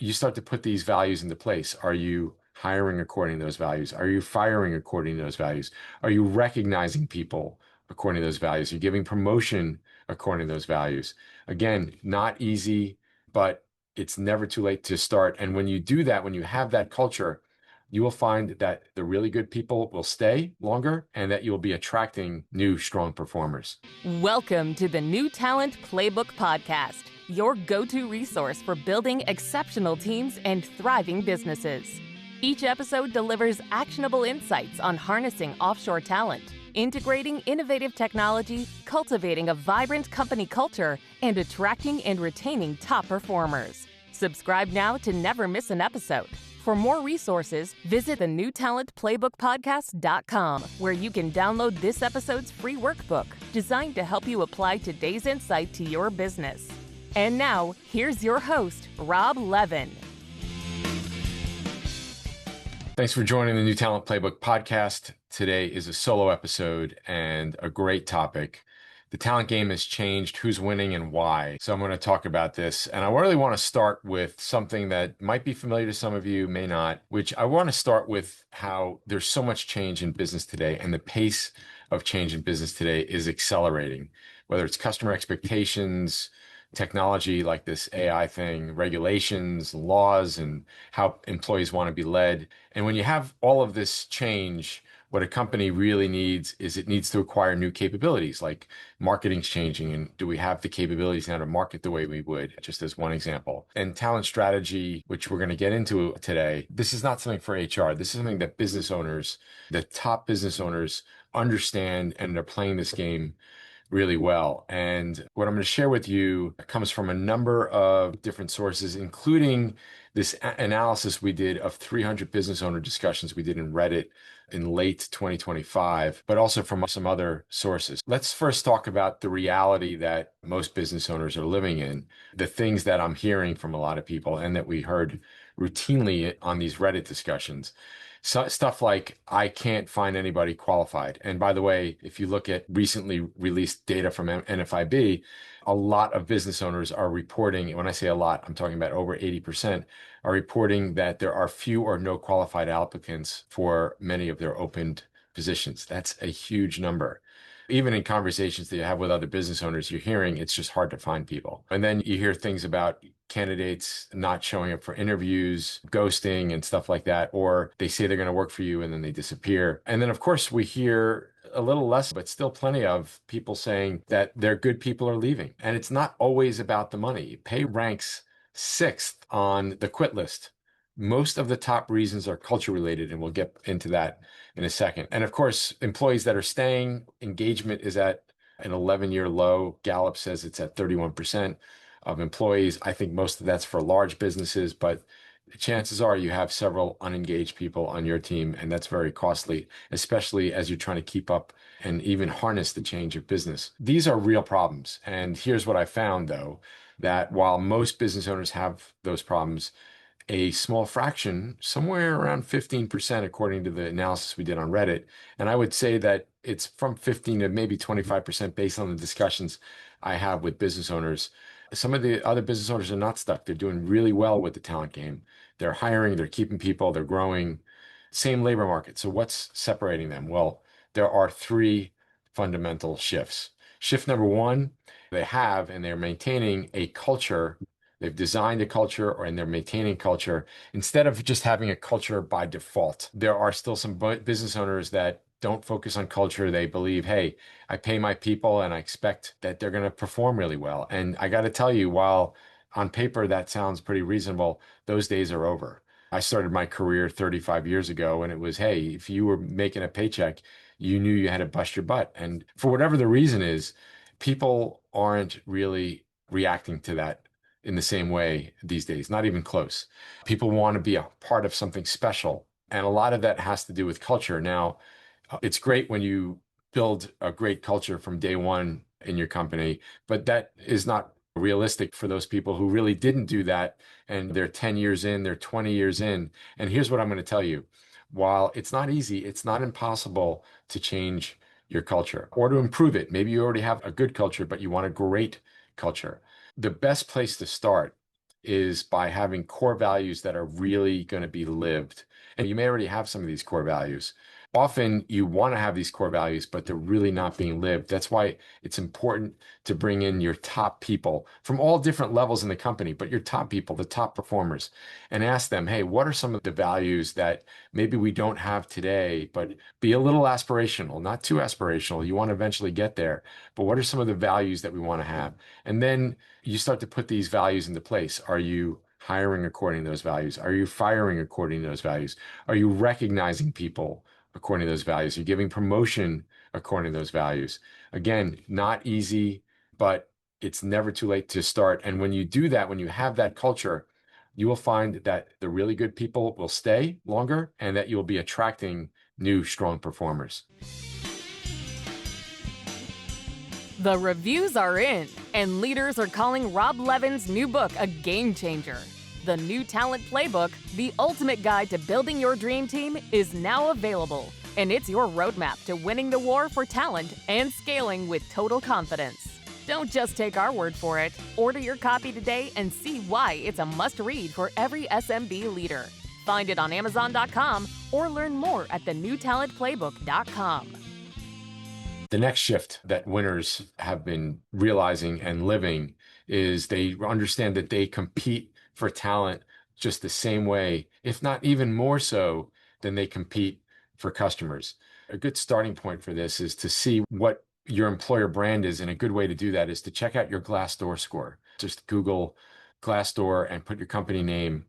you start to put these values into place. Are you hiring according to those values? Are you firing according to those values? Are you recognizing people according to those values? Are you giving promotion according to those values? Again, not easy, but it's never too late to start. And when you do that, when you have that culture, you will find that the really good people will stay longer and that you'll be attracting new, strong performers. Welcome to the New Talent Playbook Podcast, your go-to resource for building exceptional teams and thriving businesses. Each episode delivers actionable insights on harnessing offshore talent, integrating innovative technology, cultivating a vibrant company culture, and attracting and retaining top performers. Subscribe now to never miss an episode. For more resources, visit the newtalentplaybookpodcast.com, where you can download this episode's free workbook designed to help you apply today's insight to your business. And now, here's your host, Rob Levin. Thanks for joining the New Talent Playbook podcast. Today is a solo episode and a great topic. The talent game has changed, who's winning and why. So I'm going to talk about this. And I really want to start with something that might be familiar to some of you, may not, which I want to start with how there's so much change in business today, and the pace of change in business today is accelerating, whether it's customer expectations, technology like this AI thing, regulations, laws, and how employees want to be led. And when you have all of this change, what a company really needs is it needs to acquire new capabilities, like marketing's changing. And do we have the capabilities now to market the way we would, just as one example? And talent strategy, which we're going to get into today, this is not something for HR. This is something that business owners, the top business owners, understand, and they're playing this game really well. And what I'm going to share with you comes from a number of different sources, including this analysis we did of 300 business owner discussions we did in Reddit in late 2025, but also from some other sources. Let's first talk about the reality that most business owners are living in, the things that I'm hearing from a lot of people and that we heard routinely on these Reddit discussions. So, stuff like, I can't find anybody qualified. And by the way, if you look at recently released data from NFIB, a lot of business owners are reporting, when I say a lot, I'm talking about over 80%, are reporting that there are few or no qualified applicants for many of their opened positions. That's a huge number. Even in conversations that you have with other business owners, you're hearing it's just hard to find people. And then you hear things about candidates not showing up for interviews, ghosting and stuff like that, or they say they're going to work for you and then they disappear. And then, of course, we hear a little less, but still plenty of people saying that their good people are leaving. And it's not always about the money. Pay ranks sixth on the quit list. Most of the top reasons are culture related, and we'll get into that in a second. And of course, employees that are staying, engagement is at an 11-year low. Gallup says it's at 31% of employees. I think most of that's for large businesses, but chances are you have several unengaged people on your team, and that's very costly, especially as you're trying to keep up and even harness the change of business. These are real problems. And here's what I found, though, that while most business owners have those problems, a small fraction, somewhere around 15%, according to the analysis we did on Reddit. And I would say that it's from 15 to maybe 25% based on the discussions I have with business owners. Some of the other business owners are not stuck. They're doing really well with the talent game. They're hiring, they're keeping people, they're growing. Same labor market. So what's separating them? Well, there are three fundamental shifts. Shift number one, they have and they're maintaining a culture. They've designed a culture and they're maintaining culture instead of just having a culture by default. There are still some business owners that don't focus on culture. They believe, hey, I pay my people and I expect that they're going to perform really well. And I got to tell you, while on paper that sounds pretty reasonable, those days are over. I started my career 35 years ago and it was, hey, if you were making a paycheck, you knew you had to bust your butt. And for whatever the reason is, people aren't really reacting to that in the same way these days, not even close. People want to be a part of something special. And a lot of that has to do with culture. Now, it's great when you build a great culture from day one in your company, but that is not realistic for those people who really didn't do that. And they're 10 years in, they're 20 years in. And here's what I'm going to tell you. While it's not easy, it's not impossible to change your culture or to improve it. Maybe you already have a good culture, but you want a great culture. The best place to start is by having core values that are really going to be lived. And you may already have some of these core values. Often you want to have these core values, but they're really not being lived. That's why it's important to bring in your top people from all different levels in the company, but your top people, the top performers, and ask them, hey, what are some of the values that maybe we don't have today, but be a little aspirational, not too aspirational. You want to eventually get there, but what are some of the values that we want to have? And then you start to put these values into place. Are you hiring according to those values? Are you firing according to those values? Are you recognizing people according to those values? You're giving promotion according to those values. Again, not easy, but it's never too late to start. And when you do that, when you have that culture, you will find that the really good people will stay longer and that you'll be attracting new, strong performers. The reviews are in, and leaders are calling Rob Levin's new book a game changer. The New Talent Playbook, the ultimate guide to building your dream team, is now available, and it's your roadmap to winning the war for talent and scaling with total confidence. Don't just take our word for it. Order your copy today and see why it's a must-read for every SMB leader. Find it on Amazon.com or learn more at thenewtalentplaybook.com. The next shift that winners have been realizing and living is they understand that they compete for talent just the same way, if not even more so than they compete for customers. A good starting point for this is to see what your employer brand is, and a good way to do that is to check out your Glassdoor score. Just Google Glassdoor and put your company name.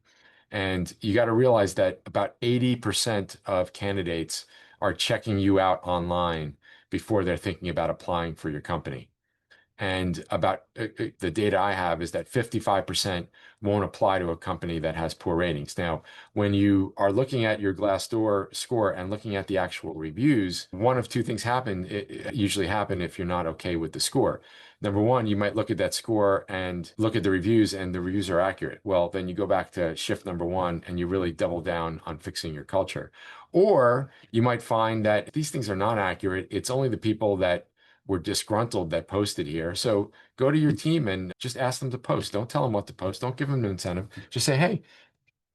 And you got to realize that about 80% of candidates are checking you out online before they're thinking about applying for your company. And about the data I have is that 55% won't apply to a company that has poor ratings. Now, when you are looking at your Glassdoor score and looking at the actual reviews, one of two things usually happen if you're not okay with the score. Number one, you might look at that score and look at the reviews, and the reviews are accurate. Well, then you go back to shift number one and you really double down on fixing your culture. Or you might find that these things are not accurate. It's only the people that were disgruntled that posted here. So go to your team and just ask them to post. Don't tell them what to post. Don't give them an incentive. Just say, hey,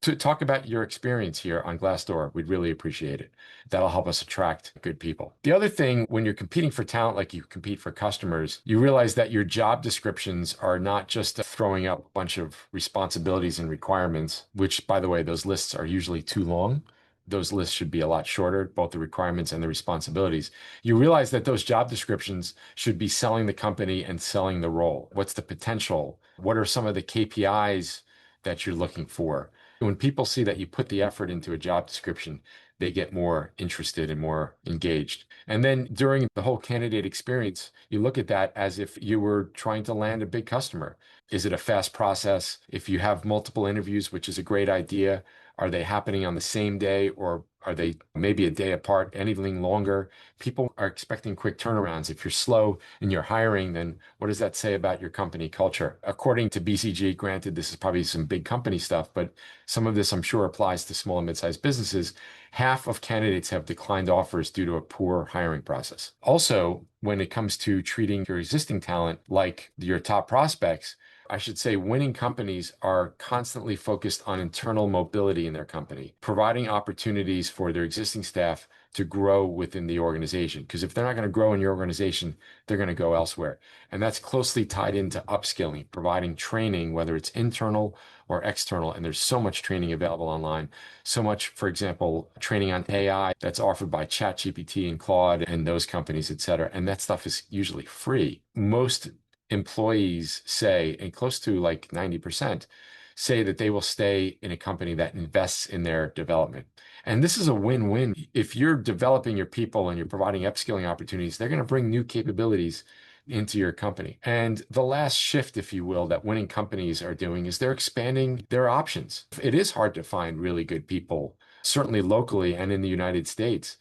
to talk about your experience here on Glassdoor, we'd really appreciate it. That'll help us attract good people. The other thing, when you're competing for talent like you compete for customers, you realize that your job descriptions are not just throwing up a bunch of responsibilities and requirements, which, by the way, those lists are usually too long. Those lists should be a lot shorter, both the requirements and the responsibilities. You realize that those job descriptions should be selling the company and selling the role. What's the potential? What are some of the KPIs that you're looking for? When people see that you put the effort into a job description, they get more interested and more engaged. And then during the whole candidate experience, you look at that as if you were trying to land a big customer. Is it a fast process? If you have multiple interviews, which is a great idea, are they happening on the same day, or are they maybe a day apart, anything longer? People are expecting quick turnarounds. If you're slow in your hiring, then what does that say about your company culture? According to BCG, granted, this is probably some big company stuff, but some of this I'm sure applies to small and mid-sized businesses. Half of candidates have declined offers due to a poor hiring process. Also, when it comes to treating your existing talent like your top prospects, I should say winning companies are constantly focused on internal mobility in their company, providing opportunities for their existing staff to grow within the organization. Because if they're not going to grow in your organization, they're going to go elsewhere. And that's closely tied into upskilling, providing training, whether it's internal or external. And there's so much training available online. So much, for example, training on AI that's offered by ChatGPT and Claude and those companies, et cetera. And that stuff is usually free. Most employees say, and close to like 90%, say that they will stay in a company that invests in their development. And this is a win-win. If you're developing your people and you're providing upskilling opportunities, they're going to bring new capabilities into your company. And the last shift, if you will, that winning companies are doing is they're expanding their options. It is hard to find really good people, certainly locally and in the United States.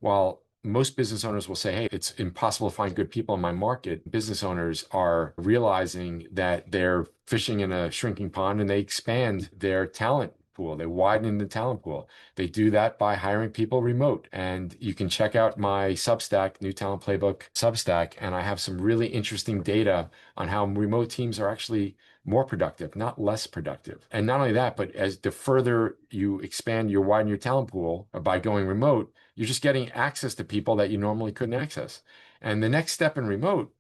While most business owners will say, hey, it's impossible to find good people in my market, business owners are realizing that they're fishing in a shrinking pond and they expand their talent pool. They widen the talent pool. They do that by hiring people remote. And you can check out my Substack, New Talent Playbook Substack, and I have some really interesting data on how remote teams are actually more productive, not less productive. And not only that, but as the further you expand, you widen your talent pool by going remote, you're just getting access to people that you normally couldn't access. And the next step in remote,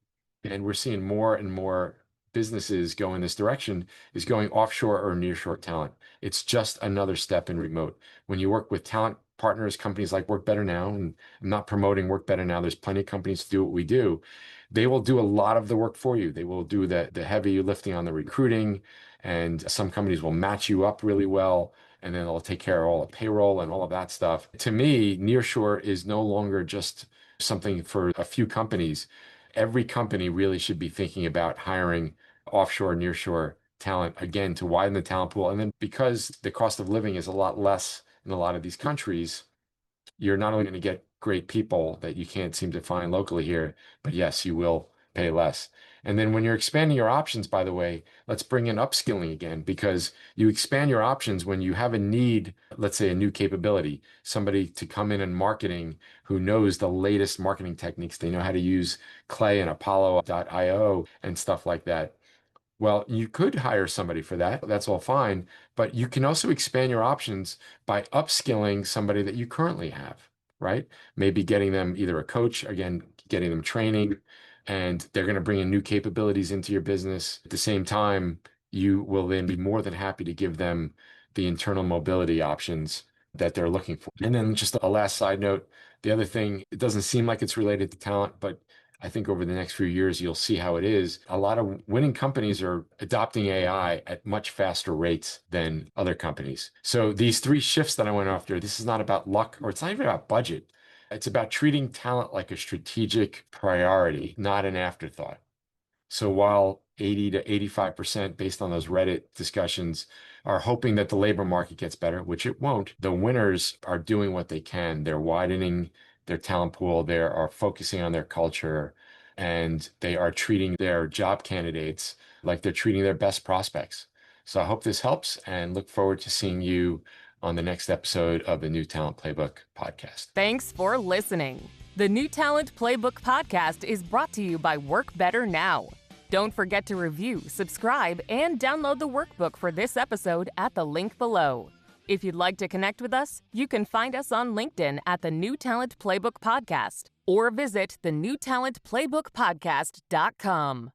and we're seeing more and more businesses go in this direction, is going offshore or nearshore talent. It's just another step in remote. When you work with talent partners, companies like Work Better Now, and I'm not promoting Work Better Now, there's plenty of companies to do what we do. They will do a lot of the work for you. They will do the heavy lifting on the recruiting, and some companies will match you up really well, and then they'll take care of all the payroll and all of that stuff. To me, nearshore is no longer just something for a few companies. Every company really should be thinking about hiring offshore, nearshore talent again to widen the talent pool. And then because the cost of living is a lot less in a lot of these countries, you're not only going to get great people that you can't seem to find locally here, but yes, you will pay less. And then when you're expanding your options, by the way, let's bring in upskilling again, because you expand your options when you have a need, let's say a new capability, somebody to come in marketing who knows the latest marketing techniques. They know how to use Clay and Apollo.io and stuff like that. Well, you could hire somebody for that. That's all fine. But you can also expand your options by upskilling somebody that you currently have, right? Maybe getting them either a coach, again, getting them training, and they're going to bring in new capabilities into your business. At the same time, you will then be more than happy to give them the internal mobility options that they're looking for. And then just a last side note, the other thing, it doesn't seem like it's related to talent, but I think over the next few years, you'll see how it is. A lot of winning companies are adopting AI at much faster rates than other companies. So these three shifts that I went after, this is not about luck, or it's not even about budget. It's about treating talent like a strategic priority, not an afterthought. So while 80 to 85% based on those Reddit discussions are hoping that the labor market gets better, which it won't, the winners are doing what they can. They're widening their talent pool, they are focusing on their culture, and they are treating their job candidates like they're treating their best prospects. So I hope this helps and look forward to seeing you on the next episode of the New Talent Playbook podcast. Thanks for listening. The New Talent Playbook podcast is brought to you by Work Better Now. Don't forget to review, subscribe, and download the workbook for this episode at the link below. If you'd like to connect with us, you can find us on LinkedIn at the New Talent Playbook Podcast or visit thenewtalentplaybookpodcast.com.